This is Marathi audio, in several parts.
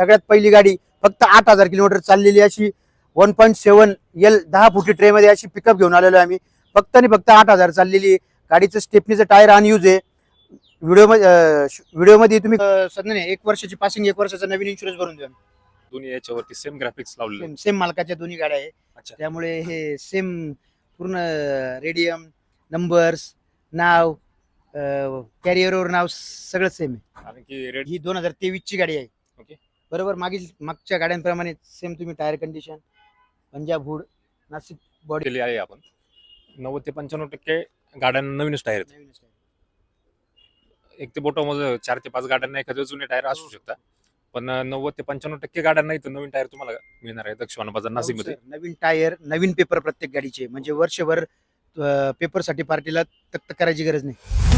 सगळ्यात पहिली गाडी फक्त 8,000 किलोमीटर चाललेली अशी 1.7L 10 फुटी ट्रे मध्ये अशी पिकअप घेऊन आलेलो आहे आम्ही. फक्त आणि फक्त 8,000 चाललेली. गाडीचं स्टेपनीचं टायर अनयूज आहे. व्हिडिओमध्ये तुम्ही सध्या 1 वर्षाची पासिंग 1 वर्षाचा नवीन इन्शुरन्स भरून द्या. दोन्ही याच्यावरती सेम ग्राफिक्स लावले. सेम मालकाच्या दोन्ही गाड्या आहे. अच्छा. त्यामुळे हे सेम पूर्ण रेडियम नंबर्स नाव कॅरियरवर नाव सगळं सेम आहे. कारण की रेड ही 2023 ची गाडी आहे. ओके. बरोबर मागच्या गाड्यांप्रमाणे सेम तुम्ही tyre condition Punjab hood Nashik body केली आहे आपण. 90 ते 95% गाड्यांना नवीनच टायर आहेत. 1 ते बोटामध्ये 4 ते 5 गाड्यांना एखादे जुने टायर असू शकतात. पण 90 ते 95% गाड्यांना इथं नवीन टायर तुम्हाला मिळणार आहे दक्षिण बाजार नाशिक मध्ये. नवीन टायर नवीन पेपर प्रत्येक गाडीचे, म्हणजे वर्षभर पेपर साठी पार्टीला तक्त करायची गरज नाही.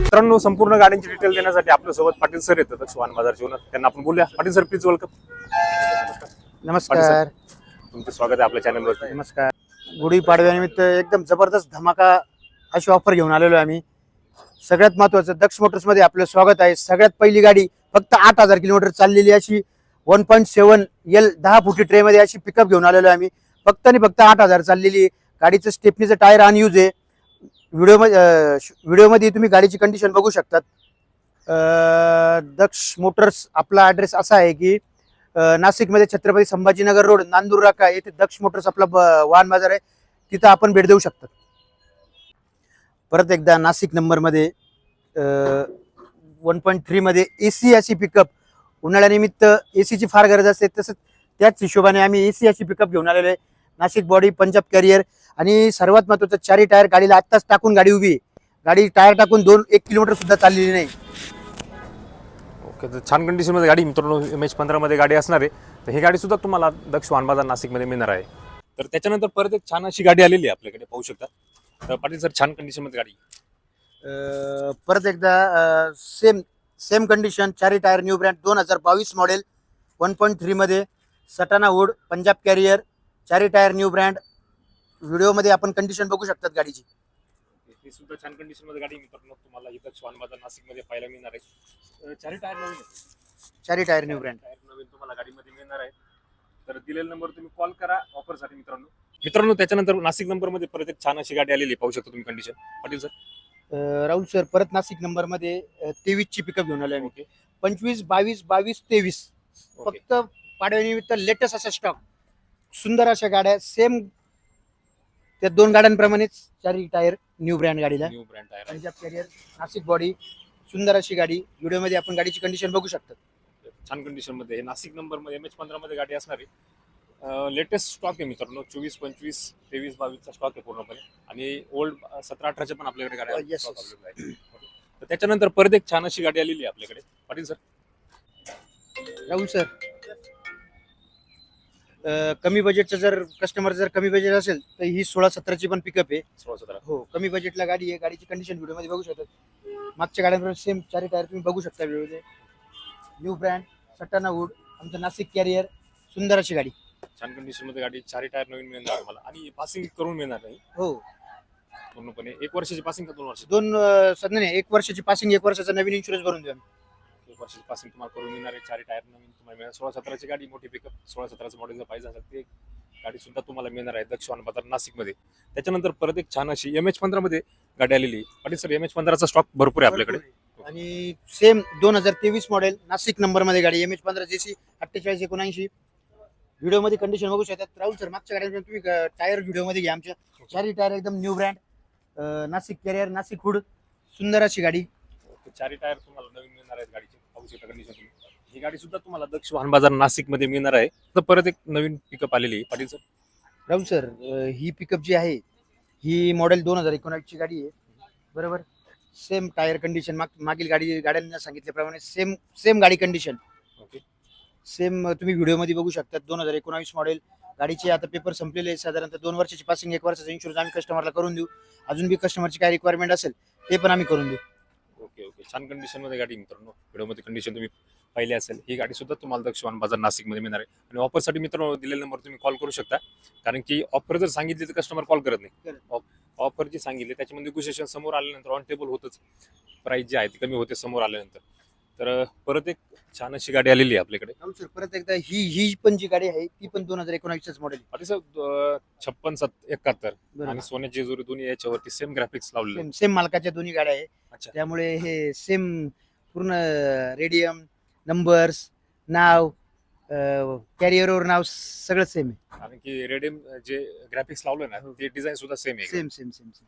मित्रांनो, संपूर्ण गाड्यांची डिटेल देण्यासाठी आपल्यासोबत पाटील सर येतात दक्षिण बाजारचे ओनर. त्यांना आपण बोलूया. Patil sir, please welcome. नमस्कार. तुमचं स्वागत आहे आपल्या चॅनलवर. नमस्कार. गुढीपाडव्यानिमित्त एकदम जबरदस्त धमाका अशी ऑफर घेऊन आलेलो आहे आम्ही. सगळ्यात महत्वाचं दक्ष मोटर्स मध्ये आपलं स्वागत आहे. सगळ्यात पहिली गाडी फक्त 8,000 किलोमीटर चाललेली अशी 1.7L 10 फुटी ट्रे मध्ये अशी पिकअप घेऊन आलेलो आहे आम्ही. फक्त आणि फक्त 8,000 चाललेली. गाडीचं स्टेपनीचं टायर अनयूज आहे. व्हिडिओमध्ये तुम्ही गाडीची कंडिशन बघू शकतात. दक्ष मोटर्स आपला ॲड्रेस असा आहे की नाशिकमध्ये छत्रपती संभाजीनगर रोड नांदूर राका येथे दक्ष मोटर्स आपला वाहन बाजार आहे. तिथं आपण भेट देऊ शकतात. परत एकदा नाशिक नंबरमध्ये 1.3 मध्ये AC अशी पिकअप, उन्हाळ्यानिमित्त ACची फार गरज असते, तसंच त्याच हिशोबाने आम्ही AC अशी पिकअप घेऊन आलेलो आहे. नाशिक बॉडी पंजाब कॅरियर आणि सर्वात महत्वाचं 4 टायर गाडीला आत्ताच टाकून गाडी उभी आहे. गाडी टायर टाकून 1 किलोमीटर सुद्धा चाललेली नाही. ओके, तर छान कंडिशन मध्ये गाडी मित्रांनो MH15 मध्ये गाडी असणार आहे. तर ही गाडी सुद्धा तुम्हाला दक्ष वाहन बाजार नाशिक मध्ये मिळणार आहे. तर त्याच्यानंतर परत एक छान अशी गाडी आलेली आहे आपल्याकडे, पाहू शकता. तर पाटील सर, छान कंडिशन मध्ये गाडी. परत एकदा same condition 4 tyre new brand 2022 model 1.3 मध्ये सटाणा वूड Punjab carrier 4 tyre new brand. व्हिडिओमध्ये आपण कंडिशन बघू शकतात गाडीची. ही सुद्धा छान कंडिशन मध्ये गाडी मित्रांनो तुम्हाला इथं वाहन बाजार नाशिक मध्ये पाहायला मिळणार आहे. 4 टायर नवीन, 4 टायर न्यू ब्रँड नवीन तुम्हाला गाडीमध्ये मिळणार आहे. तर दिलेला नंबर तुम्ही कॉल करा ऑफर साठी मित्रांनो. त्याच्यानंतर नाशिक नंबर मध्ये परत एक छान अशी गाडी आलेली, पाहू शकता तुम्ही condition. Patil sir. Rahul sir, परत नाशिक नंबर मध्ये 23 ची पिकअप घेऊन आलोय. ओके. 25, 22, 22, 23 फक्त पाडव्यानिमित्त लेटेस्ट असा स्टॉक, सुंदर अशा गाड्या सेम त्या 2 गाड्यांप्रमाणेच 4 टायर न्यू ब्रँड गाडीला. New brand tyre Punjab carrier Nashik body, सुंदर अशी गाडी. व्हिडिओमध्ये आपण गाडीची कंडिशन बघू शकतात. छान कंडिशन मध्ये नाशिक नंबर मध्ये MH15 मध्ये गाडी असणार आहे. लेटेस्ट स्टॉक आहे मित्रांनो. 24, 25, 23, 22 चा स्टॉक आहे पूर्णपणे. आणि ओल्ड 17, 18 पण आपल्याकडे गाड्या Yes. आहे. तर त्याच्यानंतर परत एक छान अशी गाडी आलेली आहे आपल्याकडे. पाटील सर. राहुल सर, कमी बजेटचं जर कस्टमर जर कमी बजेट असेल तर ही 16-17 ची पण पिकअप आहे. 16-17 हो, कमी बजेटला गाडी आहे. गाडीची कंडिशन व्हिडिओमध्ये बघू शकतात. मागच्या गाड्यांप्रमाणे सेम 4 टायर तुम्ही बघू शकता व्हिडिओमध्ये. न्यू ब्रँड सटाणा वूड आमचं नाशिक कॅरियर, सुंदर अशी गाडी. छान कंडिशन मध्ये गाडी. 4 टायर नवीन मिळणार मला आणि पासिंग करून मिळणार नाही हो, पूर्णपणे. 1 वर्षाची पासिंग का 2 वर्ष? सध्या 1 वर्षाची पासिंग 1 वर्षाचा नवीन इन्शुरन्स भरून द्या. 1 वर्षाची पासिंग तुम्हाला करून मिळणार आहे. 4 टायर नवीन तुम्हाला मिळणार. 16-17 ची गाडी, मोठी पिकअप. 16-17 मॉडेल जर पाहिजे असेल ते गाडी सुद्धा तुम्हाला मिळणार आहे दक्ष वाहन बाजार नाशिक मध्ये. त्याच्यानंतर परत एक छान अशी MH15 मध्ये गाडी आलेली. पाटील सर, MH15 चा स्टॉक भरपूर आहे आपल्याकडे. आणि सेम 2023 मॉडेल नाशिक नंबर मध्ये गाडी MH15 JC 4879. व्हिडिओमध्ये कंडिशन बघू शकतात. राहुल सर, मागच्या गाड्यांमध्ये तुम्ही टायर व्हिडिओमध्ये घ्या. आमच्या 4 टायर एकदम new brand Nashik carrier Nashik hood, सुंदर अशी गाडी. 4 टायर तुम्हाला नवीन मिळणार आहेत गाडीचे, पाहू शकता कंडिशन तुम्ही. ही गाडी सुद्धा तुम्हाला दक्ष वाहन बाजार नाशिक मध्ये मिळणार आहे. तर परत एक नवीन पिकअप आलेली. पाटील सर. राहुल सर, ही पिकअप जी आहे ही मॉडेल 2019 ची गाडी आहे, बरोबर. सेम टायर कंडिशन, मागील गाड्यांना सांगितल्याप्रमाणे सेम सेम गाडी कंडिशन, ओके. सेम तुम्ही व्हिडिओमध्ये बघू शकता. 2019 मॉडेल गाडीचे आता पेपर संपलेले आहे. साधारणतः 2 वर्षाची पासिंग, 1 वर्षाचा इन्शुरन्स आम्ही कस्टमरला करून देऊ. अजून बी कस्टमरची काय रिक्वायरमेंट असेल ते पण आम्ही करून देऊ. ओके ओके, छान कंडिशन मध्ये गाडी मित्रांनो. व्हिडिओमध्ये कंडिशन तुम्ही पाहिली असेल. ही गाडी सुद्धा तुम्हाला दक्ष वाहन बाजार नाशिकमध्ये मिळणार आहे. आणि ऑफरसाठी मित्रांनो दिलेला नंबर तुम्ही कॉल करू शकता, कारण की ऑफर जर सांगितली तर कस्टमर कॉल करत नाही. ऑफर जी सांगितली त्याच्यामध्ये नेगोशिएशन समोर आल्यानंतर ऑन टेबल होतच, प्राइस जी आहे ती कमी होते समोर आल्यानंतर. तर परत एक छान अशी गाडी आलेली आहे आपल्याकडे. राहुल सर, परत एकदा ही पण जी गाडी आहे ती पण 2019 मॉडेल. आता सर 5671 बरोबर. आणि सोन्याची जेजुरी दोन्ही याच्यावरती सेम ग्राफिक्स लावलेले आहेत. सेम मालकाच्या दोन्ही गाड्या आहे. अच्छा. त्यामुळे हे सेम पूर्ण रेडियम, नंबर्स, नाव, कॅरियरवर नाव सगळं सेम आहे. कारण की रेडियम जे ग्राफिक्स लावलं ना ते डिझाईन सुद्धा सेम आहे. Same same same same.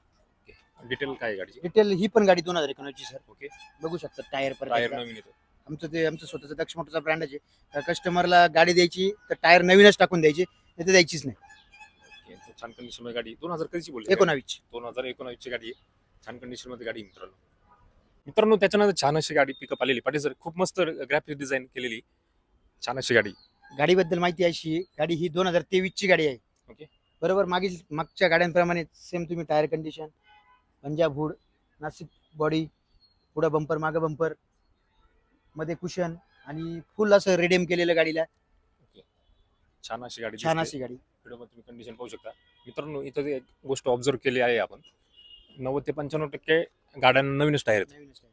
Detail काय आहे गाडीची? डिटेल ही पण गाडी 2019 ची सर. ओके. बघू शकता टायर टायर परत. नवीन येतो. आमचं स्वतःचं दक्ष मोटरचा ब्रँडच आहे. कस्टमरला गाडी द्यायची तर टायर नवीनच टाकून द्यायची, नाही तर द्यायचीच नाही. ओके, तर छान कंडिशन मध्ये गाडी 2000 कधीची बोलली? 19. 2019 ची गाडी आहे. छान कंडिशन मध्ये गाडी आहे मित्रांनो. त्याच्यानंतर छान अशी गाडी पिकअप आलेली पाटील सर, खूप मस्त ग्राफिक डिझाईन केलेली छान अशी गाडी. गाडीबद्दल माहिती अशी, गाडी ही 2023 ची गाडी आहे. ओके. बरोबर. मागच्या गाड्यांप्रमाणे सेम तुम्ही tyre condition, Punjab hood, Nashik body, पुढं बंपर, मागं बंपर, मध्ये कुशन आणि फुल असं रेडियम केलेलं गाडीला. छान अशी गाडी. छान अशी गाडी. व्हिडिओमध्ये तुम्ही कंडिशन पाहू शकता मित्रांनो. इथं एक गोष्ट ऑब्झर्व केली आहे आपण, 90 ते 95% गाड्यांना नवीनच टायर आहेत. नवीनच टायर.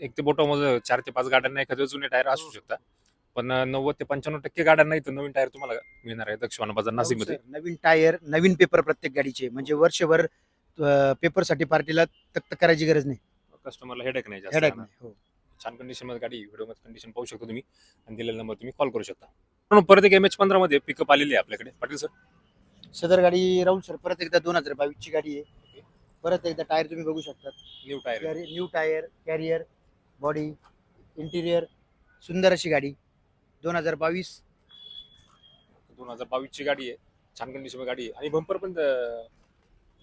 एक ते बोटामध्ये 4 ते 5 गाड्यांना एखादं जुने टायर असू शकतात, पण 90 ते 95% गाड्यांना इथं नवीन टायर तुम्हाला मिळणार आहे दक्ष वाहन बाजार नाशिकमध्ये. नवीन टायर, नवीन पेपर प्रत्येक गाडीचे, म्हणजे वर्षभर पेपरसाठी पार्टीला तक्त करायची गरज नाही. कस्टमरला हेडेक नाही जास्त. हेडेक नाही. हो. छान कंडिशन मध्ये गाडी. व्हिडिओमध्ये कंडिशन पाहू शकता तुम्ही आणि दिलेला नंबर तुम्ही कॉल करू शकता. मित्रांनो, परत एक MH15 मध्ये पिकअप आलेली आहे आपल्याकडे पाटील सर. सदर गाडी राहुल सर परत एकदा 2022 ची गाडी आहे. परत एकदा टायर तुम्ही बघू शकता. New tyre. New tyre, carrier, body, interior, सुंदर अशी गाडी. 2022. 2022 ची गाडी आहे. छान कंडिशन गाडी आहे आणि बंपर पण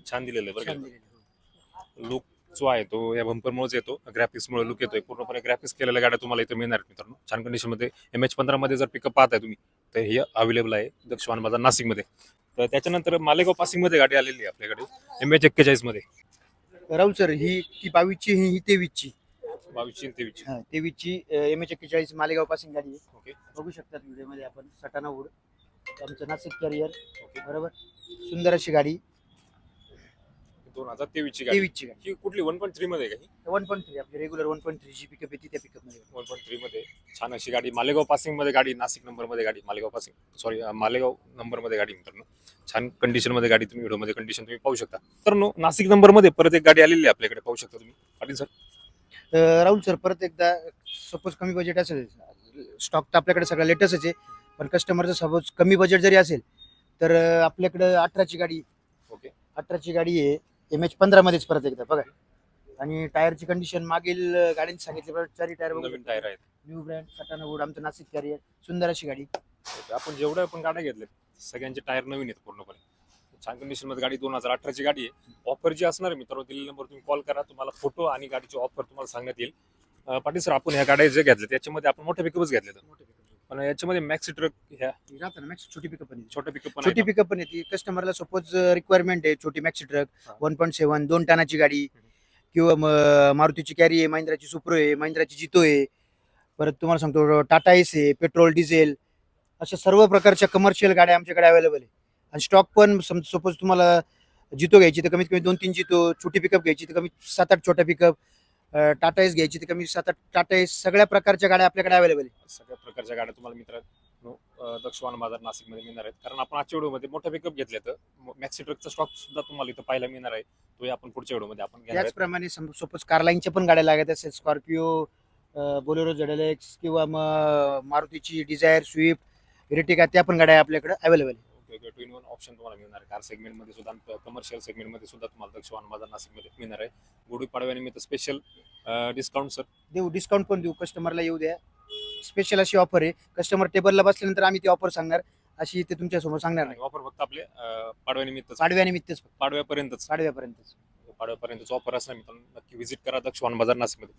छान दिलेलं आहे बरं का. लुक जो आहे तो या बंपर मुळेच येतो, ग्राफिक्स मुळे लुक येतोय. पूर्णपणे ग्राफिक्स केलेल्या गाड्या तुम्हाला इथे मिळणार आहेत मित्रांनो. छान कंडिशन मध्ये MH15 मध्ये जर पिकअप पाहताय तुम्ही तर हे अवेलेबल आहे दक्ष वाहन बाजार नाशिक मध्ये. तर त्याच्यानंतर मालेगाव पासिंग मध्ये गाडी आलेली आहे आपल्याकडे MH41 मध्ये. राहुल सर, ही 22 ची, ही 23 ची. 22 आणि 23. 23 ची MH41 मालेगाव पासिंग गाडी आहे. ओके बघू शकतात व्हिडिओ मध्ये आपण. सटाणा वूड, आमचं नाशिक कॅरियर. ओके. बरोबर. सुंदर अशी गाडी. 2023 ची गाडी. 23 ची गाडी. ही कुठली 1.3 मध्ये का? ही 1.3 आपली रेग्युलर 1.3 जी पिकअप येते त्या पिकअप मध्ये. 1.3 मध्ये छान अशी गाडी. मालेगाव पासिंग मध्ये गाडी, नाशिक नंबर मध्ये गाडी, Malegaon passing sorry Malegaon number मध्ये गाडी मित्रांनो. छान कंडिशन मध्ये गाडी. तुम्ही व्हिडिओ मध्ये कंडिशन तुम्ही पाहू शकता. तर नाशिक नंबर मध्ये परत एक गाडी आलेली आहे आपल्याकडे, पाहू शकता तुम्ही पाटील सर. राहुल सर, परत एकदा सपोज कमी बजेट असेल, स्टॉक तर आपल्याकडे सगळं लेटेस्टच आहे, पण कस्टमरचं सपोज कमी बजेट जरी असेल तर आपल्याकडे 18 ची गाडी. ओके. 18 ची गाडी आहे. MH15 मध्येच परत एकदा बघा. आणि टायरची कंडिशन मागील गाड्यांनी सांगितल्याप्रमाणे 4 टायर नवीन टायर आहेत. न्यू ब्रँड, सटाणा वूड, आमचं नाशिक कॅरियर. सुंदर अशी गाडी. आपण जेवढ्या पण गाड्या घेतल्यात सगळ्यांचे टायर नवीन आहेत पूर्णपणे. छान कंडिशन मध्ये गाडी. 2018 ची गाडी आहे. ऑफर जी असणार आहे मित्रांनो, दिलेल्या नंबर तुम्ही कॉल करा, तुम्हाला फोटो आणि गाडीची ऑफर तुम्हाला सांगण्यात येईल. पाटील सर, आपण ह्या गाड्या जे घेतल्या त्याच्यामध्ये आपण मोठे पिकअपच घेतले, पण याच्यामध्ये मॅक्सी ट्रक ह्या छोटी पिकअप पण छोट्या पिकअप पण छोटी पिकअप पण येते. कस्टमरला सपोज रिक्वायरमेंट आहे छोटी मॅक्सी ट्रक 1.7 2 टनाची गाडी, किंवा मारुतीची कॅरी आहे, महिंद्राची सुप्रो आहे, महिंद्राची जितो आहे, परत तुम्हाला सांगतो टाटा एस आहे, पेट्रोल डिझेल, अशा सर्व प्रकारच्या कमर्शियल गाड्या आमच्याकडे अवेलेबल आहे. आणि स्टॉक पण सपोज तुम्हाला जितो घ्यायची तर कमीत कमी 2-3 जितो, छोटी पिकअप घ्यायची तर कमी 7-8 छोट्या पिकअप, टाटा एस घ्यायची तर कमी 7-8 टाटा एस, सगळ्या प्रकारच्या गाड्या आपल्याकडे अवेलेबल आहे. सगळ्या प्रकारच्या गाड्या तुम्हाला मित्रांनो दक्ष वाहन बाजार नाशिक मध्ये मिळणार आहेत. कारण आपण आजच्या व्हिडिओमध्ये मोठ्या पिकअप घेतले तर मॅक्सी ट्रकचा स्टॉक सुद्धा तुम्हाला इथं पाहायला मिळणार आहे. तो आपण पुढच्या व्हिडिओमध्ये आपण घेणार आहे. त्याचप्रमाणे सपोज कारलाईनच्या पण गाड्या लागत असेल, स्कॉर्पिओ, बोलेरो ZLX, किंवा मारुतीची डिझायर, स्विफ्ट, इर्टिगा, त्या पण गाड्या आपल्याकडे अवेलेबल आहे. वेगवेगळे 2-in-1 ऑप्शन तुम्हाला मिळणार आहे. कार सेगमेंट मध्ये सुद्धा, कमर्शियल सेगमेंट मध्ये सुद्धा तुम्हाला दक्ष वाहन बाजार नाशिक मध्ये मिळणार आहे. गुढी पाडव्यानिमित्त स्पेशल डिस्काउंट सर देऊ, डिस्काउंट पण देऊ. कस्टमरला येऊ द्या. स्पेशल अशी ऑफर आहे. कस्टमर टेबलला बसल्यानंतर आम्ही ती ऑफर सांगणार अशी ते तुमच्या समोर सांगणार नाही. ऑफर फक्त आपले पाडव्यानिमित्त पाडव्यानिमित्तच पाडव्यापर्यंतच पाडव्यापर्यंतच. पाडव्यापर्यंतच ऑफर असणार मित्रांनो, नक्की व्हिजिट करा दक्ष वाहन बाजार नाशिकमध्ये.